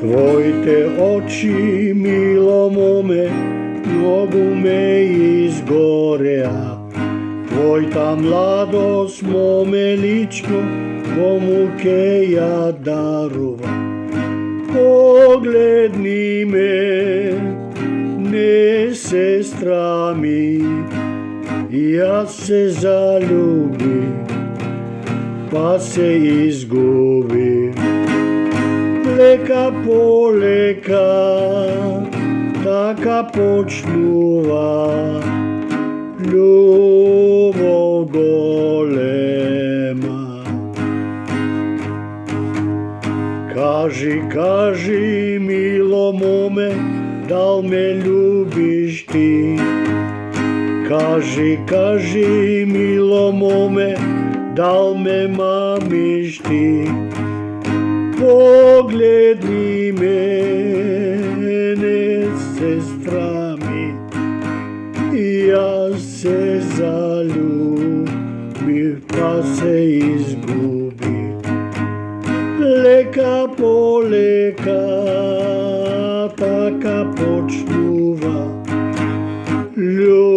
Твоите очи, мило моме, многу ме изгореа. Твојта младост, моме лично, кому ке ја дарува. Погледни ме, не се страми, јас се залюби, па се изгуби. Лека по лека, така почнува љубов голема. Кажи, кажи, мило моме, дал ме љубиш ти? Кажи, кажи, мило моме, дал ме мамиш ти? Погледни ме, не се страми, јас се залюбив, па се изгуби. Лека по лека, така почнува љубов.